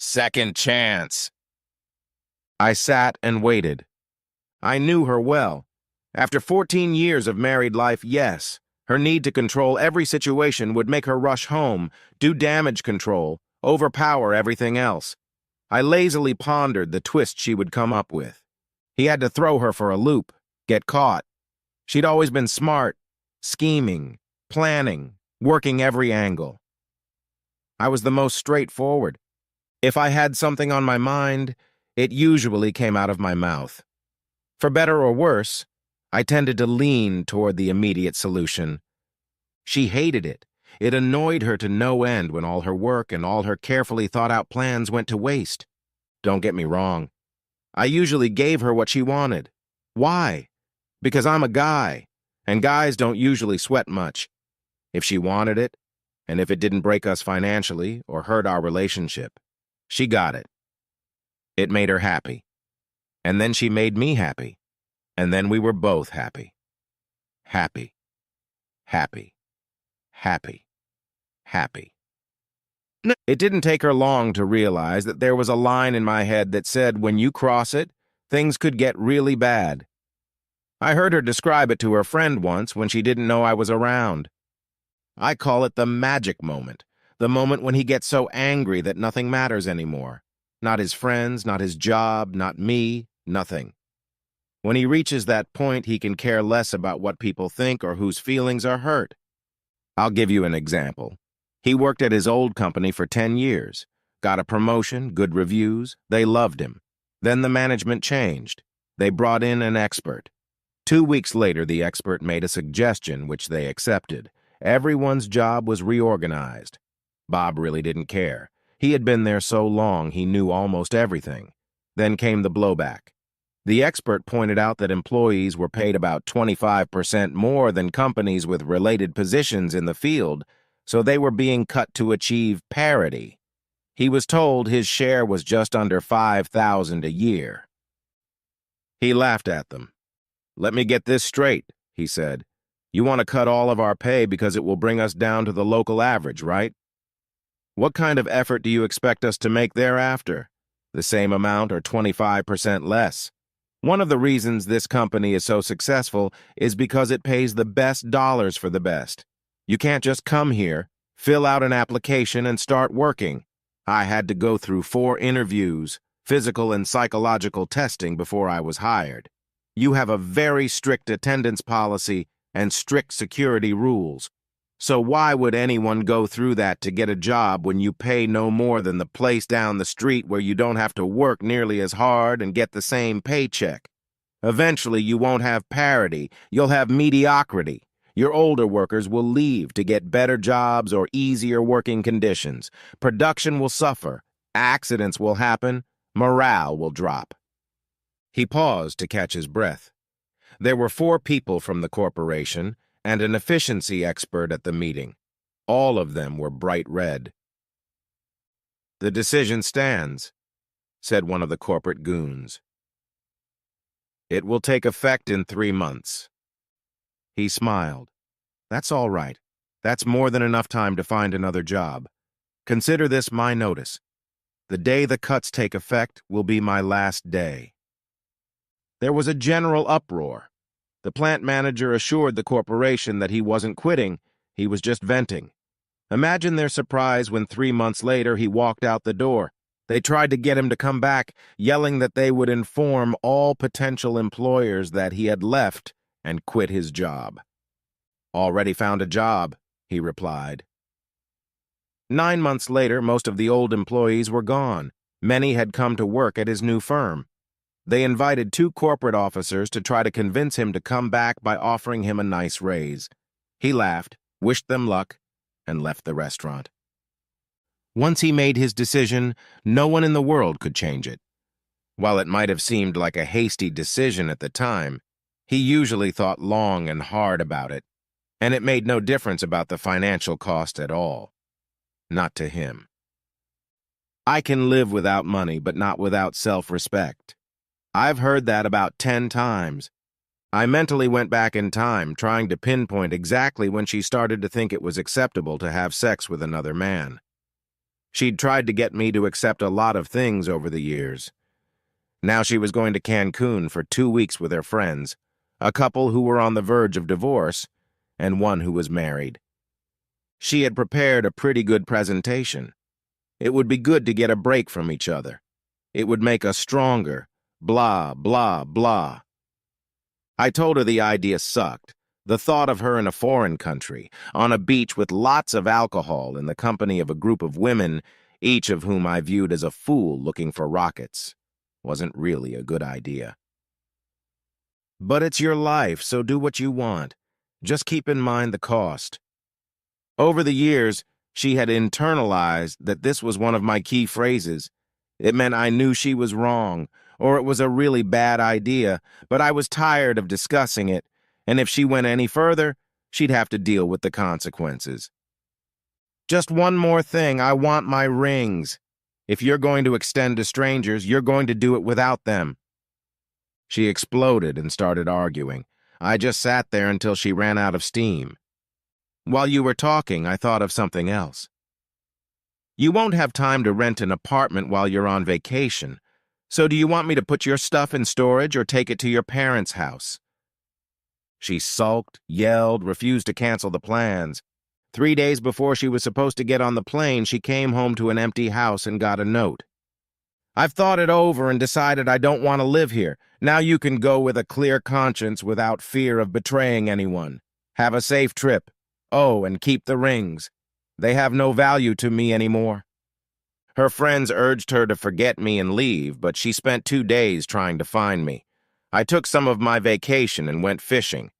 Second chance. I sat and waited. I knew her well. After 14 years of married life, yes, her need to control every situation would make her rush home, do damage control, overpower everything else. I lazily pondered the twist she would come up with. He had to throw her for a loop, get caught. She'd always been smart, scheming, planning, working every angle. I was the most straightforward. If I had something on my mind, it usually came out of my mouth. For better or worse, I tended to lean toward the immediate solution. She hated it. It annoyed her to no end when all her work and all her carefully thought-out plans went to waste. Don't get me wrong. I usually gave her what she wanted. Why? Because I'm a guy, and guys don't usually sweat much. If she wanted it, and if it didn't break us financially or hurt our relationship, she got it. It made her happy. And then she made me happy. And then we were both happy. Happy. Happy. Happy. Happy. It didn't take her long to realize that there was a line in my head that said, when you cross it, things could get really bad. I heard her describe it to her friend once when she didn't know I was around. I call it the magic moment, the moment when he gets so angry that nothing matters anymore. Not his friends, not his job, not me, nothing. When he reaches that point, he can care less about what people think or whose feelings are hurt. I'll give you an example. He worked at his old company for 10 years, got a promotion, good reviews, they loved him. Then the management changed. They brought in an expert. 2 weeks later, the expert made a suggestion which they accepted. Everyone's job was reorganized. Bob really didn't care. He had been there so long he knew almost everything. Then came the blowback. The expert pointed out that employees were paid about 25% more than companies with related positions in the field, so they were being cut to achieve parity. He was told his share was just under $5,000 a year. He laughed at them. "Let me get this straight," he said. "You want to cut all of our pay because it will bring us down to the local average, right? What kind of effort do you expect us to make thereafter? The same amount or 25% less? One of the reasons this company is so successful is because it pays the best dollars for the best. You can't just come here, fill out an application, and start working. I had to go through 4 interviews, physical and psychological testing before I was hired. You have a very strict attendance policy and strict security rules. So why would anyone go through that to get a job when you pay no more than the place down the street where you don't have to work nearly as hard and get the same paycheck? Eventually, you won't have parity. You'll have mediocrity. Your older workers will leave to get better jobs or easier working conditions. Production will suffer. Accidents will happen. Morale will drop." He paused to catch his breath. There were 4 people from the corporation and an efficiency expert at the meeting. All of them were bright red. "The decision stands," said one of the corporate goons. "It will take effect in 3 months. He smiled. "That's all right. That's more than enough time to find another job. Consider this my notice. The day the cuts take effect will be my last day." There was a general uproar. The plant manager assured the corporation that he wasn't quitting, he was just venting. Imagine their surprise when 3 months later he walked out the door. They tried to get him to come back, yelling that they would inform all potential employers that he had left and quit his job. "Already found a job," he replied. 9 months later, most of the old employees were gone. Many had come to work at his new firm. They invited 2 corporate officers to try to convince him to come back by offering him a nice raise. He laughed, wished them luck, and left the restaurant. Once he made his decision, no one in the world could change it. While it might have seemed like a hasty decision at the time, he usually thought long and hard about it, and it made no difference about the financial cost at all. Not to him. I can live without money, but not without self-respect. I've heard that about 10 times. I mentally went back in time, trying to pinpoint exactly when she started to think it was acceptable to have sex with another man. She'd tried to get me to accept a lot of things over the years. Now she was going to Cancun for 2 weeks with her friends, a couple who were on the verge of divorce, and one who was married. She had prepared a pretty good presentation. It would be good to get a break from each other. It would make us stronger. Blah, blah, blah. I told her the idea sucked. The thought of her in a foreign country, on a beach with lots of alcohol in the company of a group of women, each of whom I viewed as a fool looking for rockets, wasn't really a good idea. But it's your life, so do what you want. Just keep in mind the cost. Over the years, she had internalized that this was one of my key phrases. It meant I knew she was wrong, or it was a really bad idea, but I was tired of discussing it, and if she went any further, she'd have to deal with the consequences. Just one more thing, I want my rings. If you're going to extend to strangers, you're going to do it without them. She exploded and started arguing. I just sat there until she ran out of steam. While you were talking, I thought of something else. You won't have time to rent an apartment while you're on vacation, so do you want me to put your stuff in storage or take it to your parents' house? She sulked, yelled, refused to cancel the plans. 3 days before she was supposed to get on the plane, she came home to an empty house and got a note. I've thought it over and decided I don't want to live here. Now you can go with a clear conscience without fear of betraying anyone. Have a safe trip. Oh, and keep the rings. They have no value to me anymore. Her friends urged her to forget me and leave, but she spent 2 days trying to find me. I took some of my vacation and went fishing.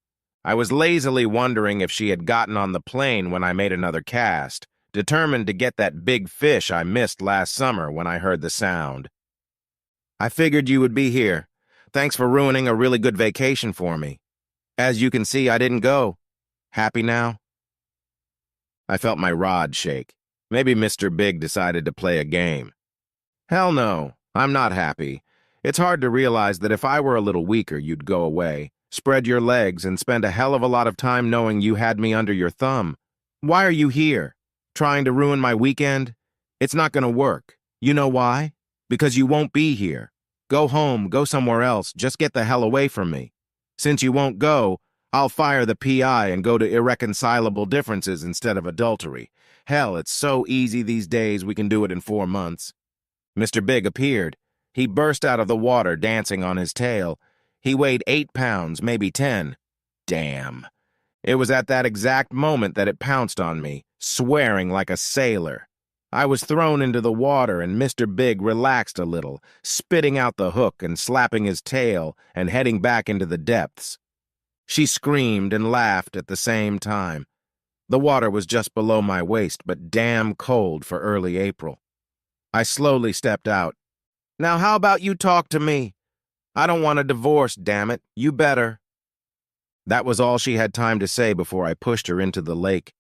I was lazily wondering if she had gotten on the plane when I made another cast, determined to get that big fish I missed last summer when I heard the sound. I figured you would be here. Thanks for ruining a really good vacation for me. As you can see, I didn't go. Happy now? I felt my rod shake. Maybe Mr. Big decided to play a game. Hell no, I'm not happy. It's hard to realize that if I were a little weaker, you'd go away, spread your legs, and spend a hell of a lot of time knowing you had me under your thumb. Why are you here? Trying to ruin my weekend? It's not going to work. You know why? Because you won't be here. Go home, go somewhere else, just get the hell away from me. Since you won't go, I'll fire the PI and go to irreconcilable differences instead of adultery. Hell, it's so easy these days we can do it in 4 months. Mr. Big appeared. He burst out of the water, dancing on his tail. He weighed 8 pounds, maybe 10. Damn. It was at that exact moment that it pounced on me, swearing like a sailor. I was thrown into the water, and Mr. Big relaxed a little, spitting out the hook and slapping his tail and heading back into the depths. She screamed and laughed at the same time. The water was just below my waist, but damn cold for early April. I slowly stepped out. Now how about you talk to me? I don't want a divorce, damn it. You better. That was all she had time to say before I pushed her into the lake.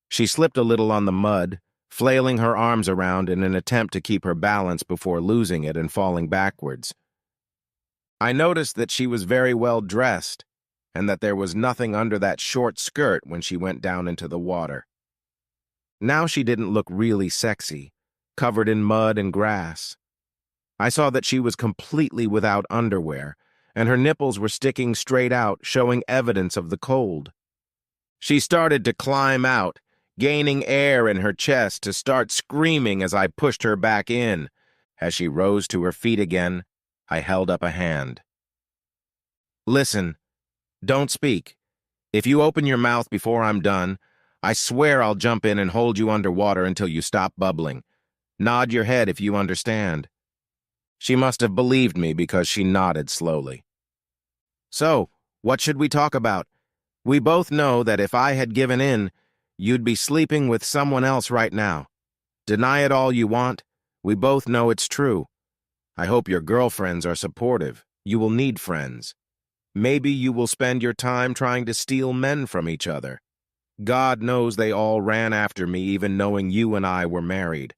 She slipped a little on the mud, flailing her arms around in an attempt to keep her balance before losing it and falling backwards. I noticed that she was very well dressed, and that there was nothing under that short skirt when she went down into the water. Now she didn't look really sexy, covered in mud and grass. I saw that she was completely without underwear, and her nipples were sticking straight out, showing evidence of the cold. She started to climb out, gaining air in her chest to start screaming as I pushed her back in. As she rose to her feet again, I held up a hand. Listen, don't speak. If you open your mouth before I'm done, I swear I'll jump in and hold you underwater until you stop bubbling. Nod your head if you understand. She must have believed me because she nodded slowly. So, what should we talk about? We both know that if I had given in, you'd be sleeping with someone else right now. Deny it all you want. We both know it's true. I hope your girlfriends are supportive. You will need friends. Maybe you will spend your time trying to steal men from each other. God knows they all ran after me even knowing you and I were married.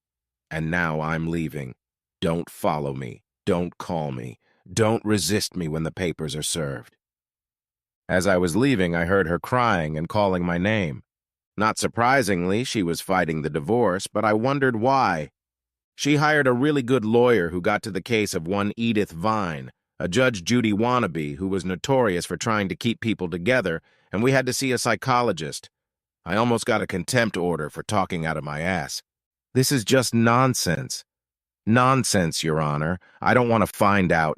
And now I'm leaving. Don't follow me. Don't call me. Don't resist me when the papers are served. As I was leaving, I heard her crying and calling my name. Not surprisingly, she was fighting the divorce, but I wondered why. She hired a really good lawyer who got to the case of one Edith Vine, a Judge Judy wannabe who was notorious for trying to keep people together, and we had to see a psychologist. I almost got a contempt order for talking out of my ass. This is just nonsense. Nonsense, Your Honor. I don't want to find out.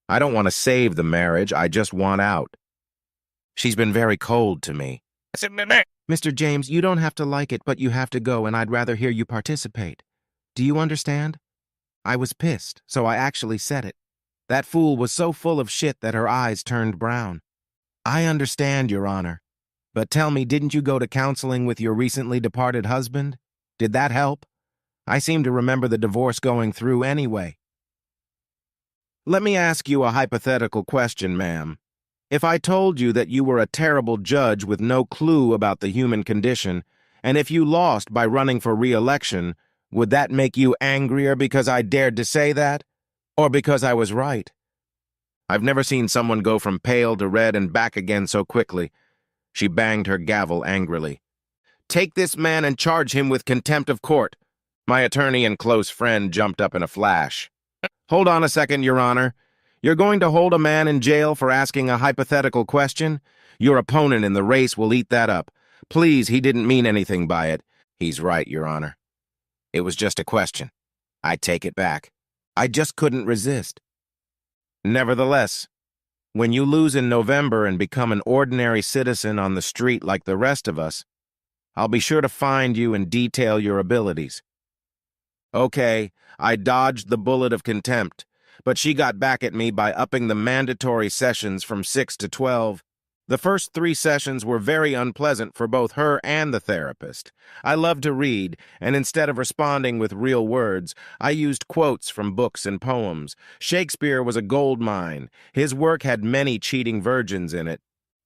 I don't want to save the marriage. I just want out. She's been very cold to me. Mr. James, you don't have to like it, but you have to go, and I'd rather hear you participate. Do you understand? I was pissed, so I actually said it. That fool was so full of shit that her eyes turned brown. I understand, Your Honor. But tell me, didn't you go to counseling with your recently departed husband? Did that help? I seem to remember the divorce going through anyway. Let me ask you a hypothetical question, ma'am. If I told you that you were a terrible judge with no clue about the human condition, and if you lost by running for re-election, would that make you angrier because I dared to say that? Or because I was right? I've never seen someone go from pale to red and back again so quickly. She banged her gavel angrily. Take this man and charge him with contempt of court. My attorney and close friend jumped up in a flash. Hold on a second, Your Honor. You're going to hold a man in jail for asking a hypothetical question? Your opponent in the race will eat that up. Please, he didn't mean anything by it. He's right, Your Honor. It was just a question. I take it back. I just couldn't resist. Nevertheless, when you lose in November and become an ordinary citizen on the street like the rest of us, I'll be sure to find you and detail your abilities. Okay, I dodged the bullet of contempt, but she got back at me by upping the mandatory sessions from 6 to 12. The first 3 sessions were very unpleasant for both her and the therapist. I love to read, and instead of responding with real words, I used quotes from books and poems. Shakespeare was a gold mine. His work had many cheating virgins in it.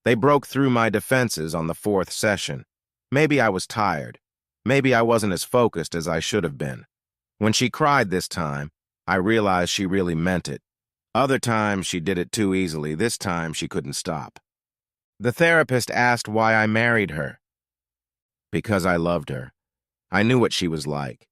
They broke through my defenses on the 4th session. Maybe I was tired. Maybe I wasn't as focused as I should have been. When she cried this time, I realized she really meant it. Other times she did it too easily. This time she couldn't stop. The therapist asked why I married her. Because I loved her. I knew what she was like.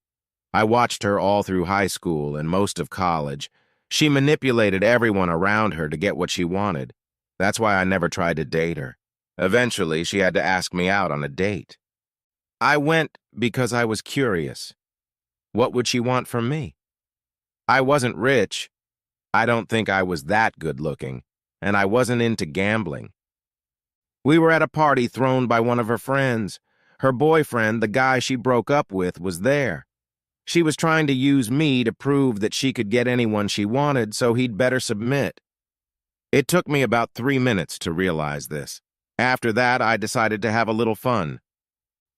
I watched her all through high school and most of college. She manipulated everyone around her to get what she wanted. That's why I never tried to date her. Eventually, she had to ask me out on a date. I went because I was curious. What would she want from me? I wasn't rich. I don't think I was that good-looking, and I wasn't into gambling. We were at a party thrown by one of her friends. Her boyfriend, the guy she broke up with, was there. She was trying to use me to prove that she could get anyone she wanted, so he'd better submit. It took me about 3 minutes to realize this. After that, I decided to have a little fun.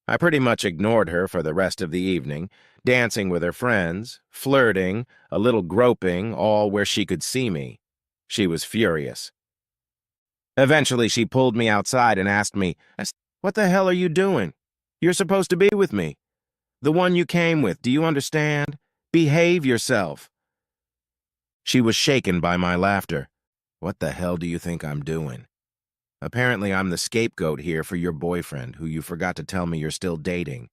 I pretty much ignored her for the rest of the evening, dancing with her friends, flirting, a little groping, all where she could see me. She was furious. Eventually, she pulled me outside and asked me, "What the hell are you doing? You're supposed to be with me. The one you came with, do you understand? Behave yourself." She was shaken by my laughter. What the hell do you think I'm doing? Apparently, I'm the scapegoat here for your boyfriend, who you forgot to tell me you're still dating.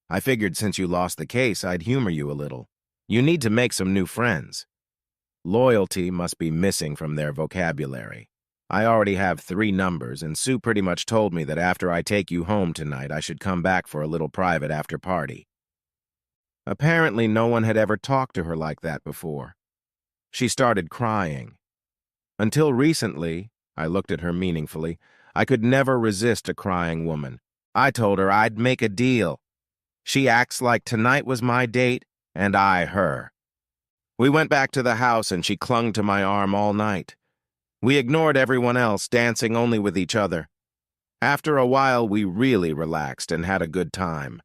I figured since you lost the case, I'd humor you a little. You need to make some new friends. Loyalty must be missing from their vocabulary. I already have 3 numbers, and Sue pretty much told me that after I take you home tonight, I should come back for a little private after-party. Apparently, no one had ever talked to her like that before. She started crying. Until recently, I looked at her meaningfully, I could never resist a crying woman. I told her I'd make a deal. She acts like tonight was my date, and I her. We went back to the house, and she clung to my arm all night. We ignored everyone else, dancing only with each other. After a while, we really relaxed and had a good time.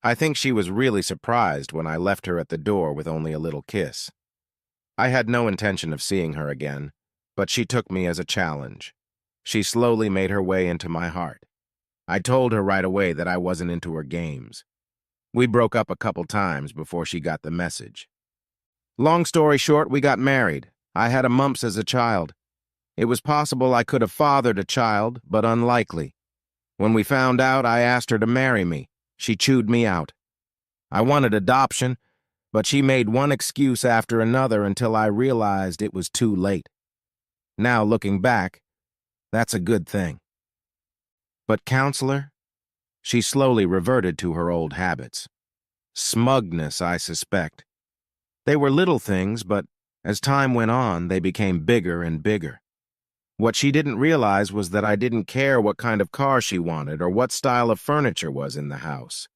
I think she was really surprised when I left her at the door with only a little kiss. I had no intention of seeing her again, but she took me as a challenge. She slowly made her way into my heart. I told her right away that I wasn't into her games. We broke up a couple times before she got the message. Long story short, we got married. I had a mumps as a child. It was possible I could have fathered a child, but unlikely. When we found out, I asked her to marry me. She chewed me out. I wanted adoption, But she made one excuse after another until I realized it was too late. Now, looking back, that's a good thing. But counselor? She slowly reverted to her old habits. Smugness, I suspect. They were little things, but as time went on, they became bigger and bigger. What she didn't realize was that I didn't care what kind of car she wanted or what style of furniture was in the house.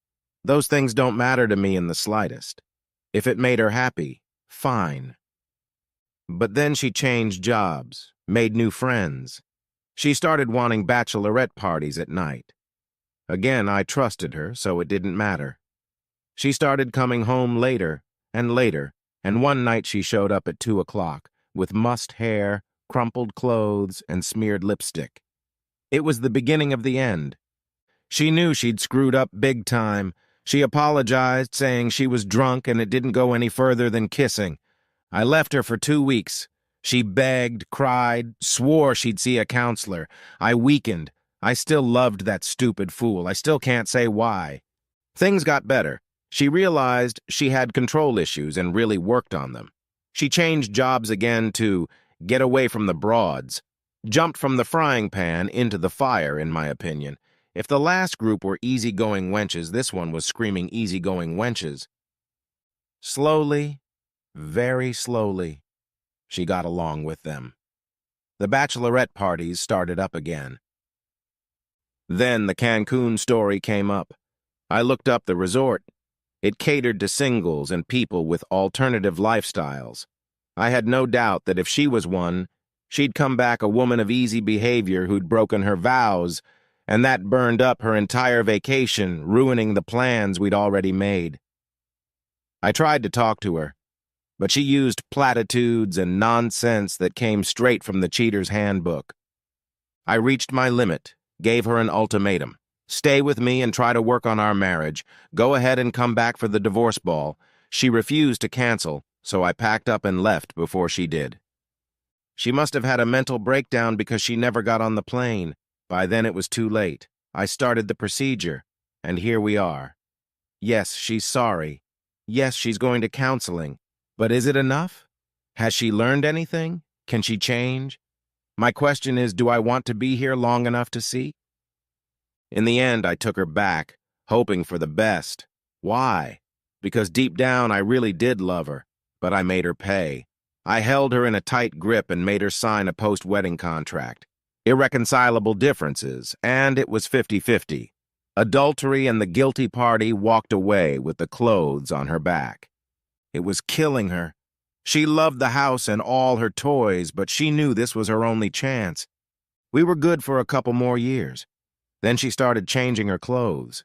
Those things don't matter to me in the slightest. If it made her happy, fine. But then she changed jobs, made new friends. She started wanting bachelorette parties at night. Again, I trusted her, so it didn't matter. She started coming home later and later, and one night she showed up at 2 o'clock with mussed hair, crumpled clothes, and smeared lipstick. It was the beginning of the end. She knew she'd screwed up big time. She apologized, saying she was drunk and it didn't go any further than kissing. I left her for 2 weeks. She begged, cried, swore she'd see a counselor. I weakened. I still loved that stupid fool. I still can't say why. Things got better. She realized she had control issues and really worked on them. She changed jobs again to get away from the broads. Jumped from the frying pan into the fire, in my opinion. If the last group were easygoing wenches, this one was screaming easygoing wenches. Slowly, very slowly, she got along with them. The bachelorette parties started up again. Then the Cancun story came up. I looked up the resort. It catered to singles and people with alternative lifestyles. I had no doubt that if she was one, she'd come back a woman of easy behavior who'd broken her vows, and that burned up her entire vacation, ruining the plans we'd already made. I tried to talk to her, but she used platitudes and nonsense that came straight from the cheater's handbook. I reached my limit, gave her an ultimatum. Stay with me and try to work on our marriage. Go ahead and come back for the divorce ball. She refused to cancel, so I packed up and left before she did. She must have had a mental breakdown because she never got on the plane. By then it was too late. I started the procedure, and here we are. Yes, she's sorry. Yes, she's going to counseling. But is it enough? Has she learned anything? Can she change? My question is, do I want to be here long enough to see? In the end, I took her back, hoping for the best. Why? Because deep down, I really did love her, but I made her pay. I held her in a tight grip and made her sign a post-wedding contract. Irreconcilable differences, and it was 50-50. Adultery and the guilty party walked away with the clothes on her back. It was killing her. She loved the house and all her toys, but she knew this was her only chance. We were good for a couple more years. Then she started changing her clothes.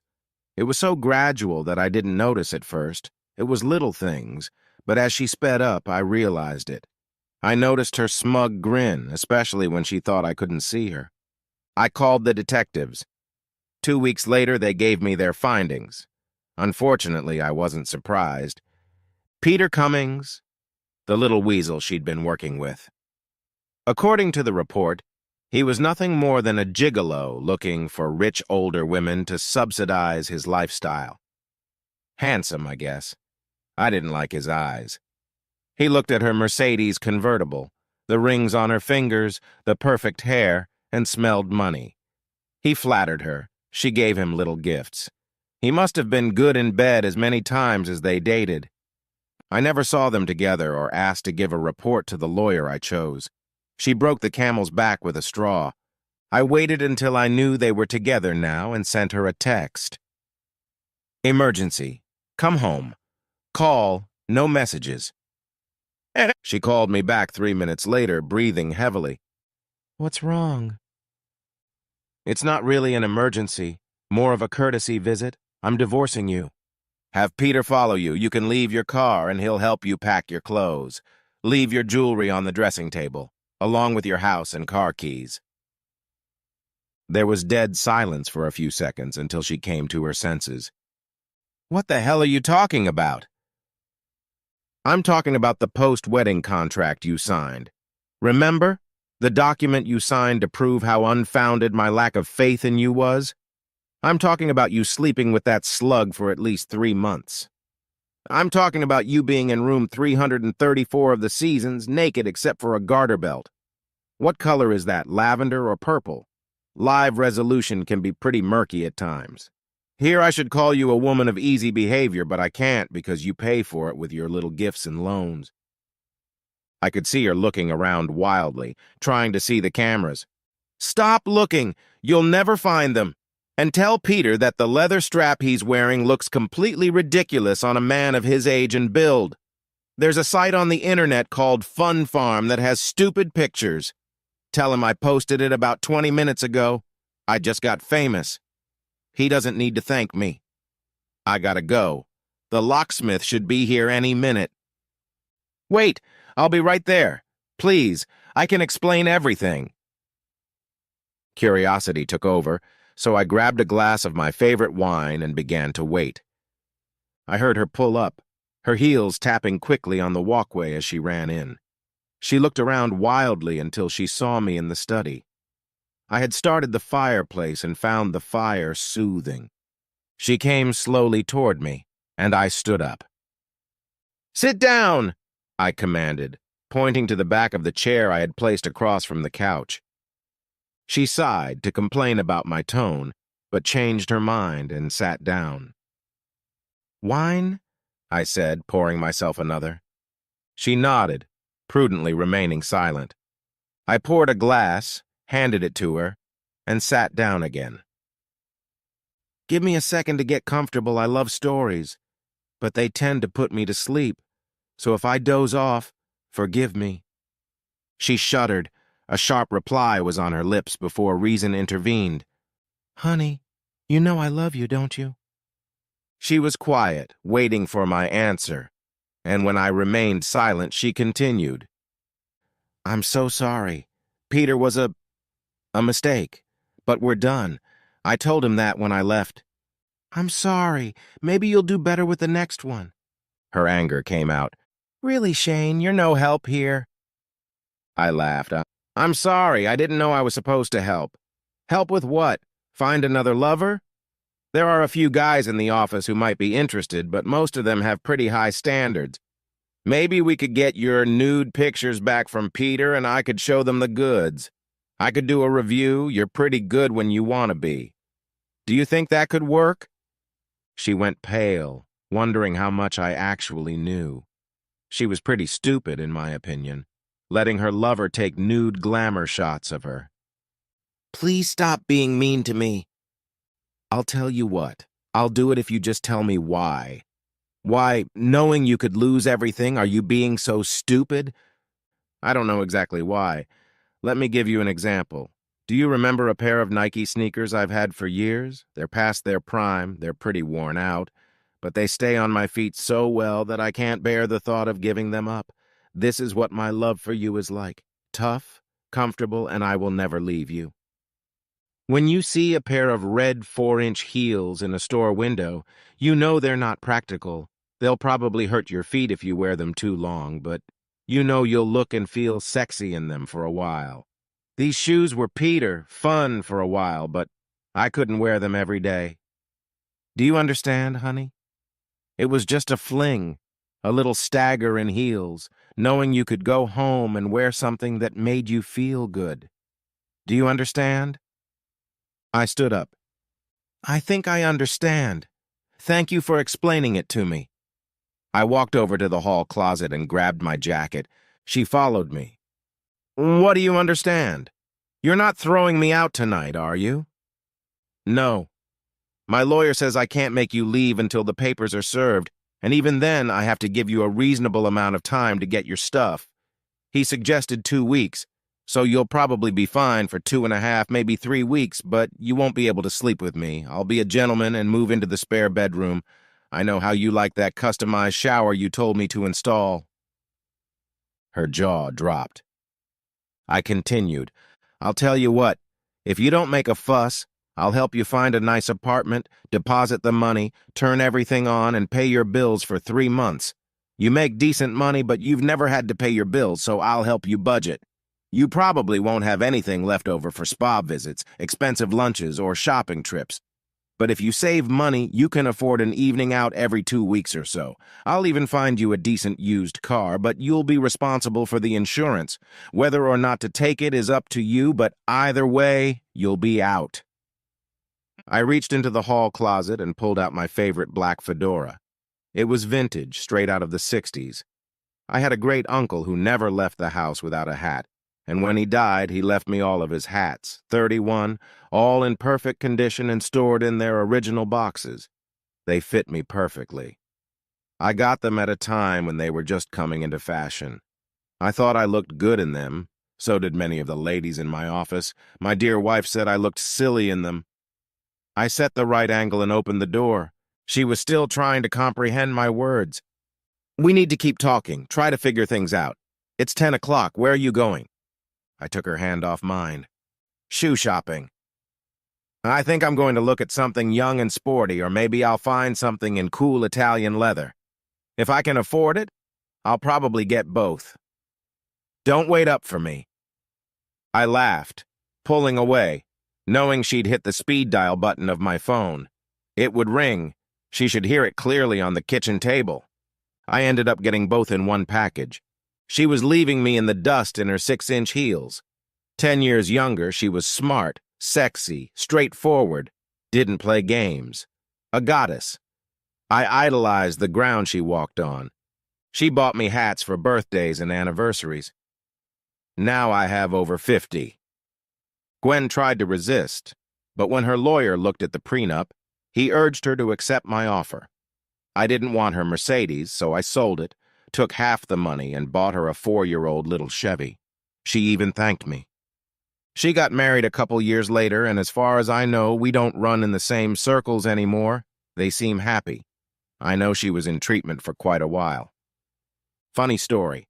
It was so gradual that I didn't notice at first. It was little things, but as she sped up, I realized it. I noticed her smug grin, especially when she thought I couldn't see her. I called the detectives. 2 weeks later, they gave me their findings. Unfortunately, I wasn't surprised. Peter Cummings, the little weasel she'd been working with. According to the report, he was nothing more than a gigolo looking for rich older women to subsidize his lifestyle. Handsome, I guess. I didn't like his eyes. He looked at her Mercedes convertible, the rings on her fingers, the perfect hair, and smelled money. He flattered her. She gave him little gifts. He must have been good in bed as many times as they dated. I never saw them together or asked to give a report to the lawyer I chose. She broke the camel's back with a straw. I waited until I knew they were together now and sent her a text. Emergency. Come home. Call. No messages. She called me back 3 minutes later, breathing heavily. What's wrong? It's not really an emergency, more of a courtesy visit. I'm divorcing you. Have Peter follow you. You can leave your car and he'll help you pack your clothes. Leave your jewelry on the dressing table, along with your house and car keys. There was dead silence for a few seconds until she came to her senses. What the hell are you talking about? I'm talking about the post-wedding contract you signed. Remember? The document you signed to prove how unfounded my lack of faith in you was? I'm talking about you sleeping with that slug for at least 3 months. I'm talking about you being in room 334 of the Seasons, naked except for a garter belt. What color is that, lavender or purple? Live resolution can be pretty murky at times. Here I should call you a woman of easy behavior, but I can't because you pay for it with your little gifts and loans. I could see her looking around wildly, trying to see the cameras. Stop looking! You'll never find them. And tell Peter that the leather strap he's wearing looks completely ridiculous on a man of his age and build. There's a site on the internet called Fun Farm that has stupid pictures. Tell him I posted it about 20 minutes ago. I just got famous. He doesn't need to thank me. I gotta go. The locksmith should be here any minute. Wait, I'll be right there. Please, I can explain everything. Curiosity took over, so I grabbed a glass of my favorite wine and began to wait. I heard her pull up, her heels tapping quickly on the walkway as she ran in. She looked around wildly until she saw me in the study. I had started the fireplace and found the fire soothing. She came slowly toward me, and I stood up. "Sit down!" I commanded, pointing to the back of the chair I had placed across from the couch. She sighed to complain about my tone, but changed her mind and sat down. "Wine?" I said, pouring myself another. She nodded, prudently remaining silent. I poured a glass, handed it to her, and sat down again. "Give me a second to get comfortable. I love stories, but they tend to put me to sleep, so if I doze off, forgive me." She shuddered. A sharp reply was on her lips before reason intervened. "Honey, you know I love you, don't you?" She was quiet, waiting for my answer, and when I remained silent, she continued. "I'm so sorry. Peter was a mistake, but we're done. I told him that when I left." "I'm sorry. Maybe you'll do better with the next one." Her anger came out. "Really, Shane, you're no help here." I laughed. "I'm sorry. I didn't know I was supposed to help." "Help with what? Find another lover?" "There are a few guys in the office who might be interested, but most of them have pretty high standards. Maybe we could get your nude pictures back from Peter and I could show them the goods. I could do a review. You're pretty good when you want to be. Do you think that could work?" She went pale, wondering how much I actually knew. She was pretty stupid, in my opinion, letting her lover take nude glamour shots of her. "Please stop being mean to me." "I'll tell you what. I'll do it if you just tell me why. Why, knowing you could lose everything, are you being so stupid?" "I don't know exactly why. Let me give you an example. Do you remember a pair of Nike sneakers I've had for years? They're past their prime, they're pretty worn out, but they stay on my feet so well that I can't bear the thought of giving them up. This is what my love for you is like. Tough, comfortable, and I will never leave you. When you see a pair of red 4-inch heels in a store window, you know they're not practical. They'll probably hurt your feet if you wear them too long, but you know you'll look and feel sexy in them for a while. These shoes were Peter, fun for a while, but I couldn't wear them every day. Do you understand, honey? It was just a fling, a little stagger in heels, knowing you could go home and wear something that made you feel good. Do you understand?" I stood up. "I think I understand. Thank you for explaining it to me." I walked over to the hall closet and grabbed my jacket. She followed me. "What do you understand? You're not throwing me out tonight, are you?" "No. My lawyer says I can't make you leave until the papers are served, and even then I have to give you a reasonable amount of time to get your stuff. He suggested 2 weeks, so you'll probably be fine for 2.5, maybe 3 weeks, but you won't be able to sleep with me. I'll be a gentleman and move into the spare bedroom. I know how you like that customized shower you told me to install." Her jaw dropped. I continued, "I'll tell you what, if you don't make a fuss, I'll help you find a nice apartment, deposit the money, turn everything on, and pay your bills for 3 months. You make decent money, but you've never had to pay your bills, so I'll help you budget. You probably won't have anything left over for spa visits, expensive lunches, or shopping trips. But if you save money, you can afford an evening out every 2 weeks or so. I'll even find you a decent used car, but you'll be responsible for the insurance. Whether or not to take it is up to you, but either way, you'll be out." I reached into the hall closet and pulled out my favorite black fedora. It was vintage, straight out of the 60s. I had a great uncle who never left the house without a hat, and when he died, he left me all of his hats, 31, all in perfect condition and stored in their original boxes. They fit me perfectly. I got them at a time when they were just coming into fashion. I thought I looked good in them. So did many of the ladies in my office. My dear wife said I looked silly in them. I set the right angle and opened the door. She was still trying to comprehend my words. "We need to keep talking. Try to figure things out. It's 10 o'clock. Where are you going?" I took her hand off mine. "Shoe shopping. I think I'm going to look at something young and sporty, or maybe I'll find something in cool Italian leather. If I can afford it, I'll probably get both. Don't wait up for me." I laughed, pulling away, knowing she'd hit the speed dial button of my phone. It would ring. She should hear it clearly on the kitchen table. I ended up getting both in one package. She was leaving me in the dust in her 6-inch heels. 10 years younger, she was smart, sexy, straightforward, didn't play games. A goddess. I idolized the ground she walked on. She bought me hats for birthdays and anniversaries. Now I have over 50. Gwen tried to resist, but when her lawyer looked at the prenup, he urged her to accept my offer. I didn't want her Mercedes, so I sold it, took half the money, and bought her a 4-year-old little Chevy. She even thanked me. She got married a couple years later, and as far as I know, we don't run in the same circles anymore. They seem happy. I know she was in treatment for quite a while. Funny story.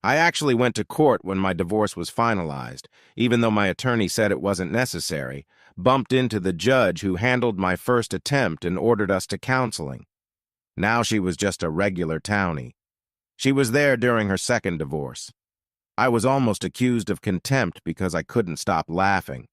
I actually went to court when my divorce was finalized, even though my attorney said it wasn't necessary, bumped into the judge who handled my first attempt and ordered us to counseling. Now she was just a regular townie. She was there during her second divorce. I was almost accused of contempt because I couldn't stop laughing.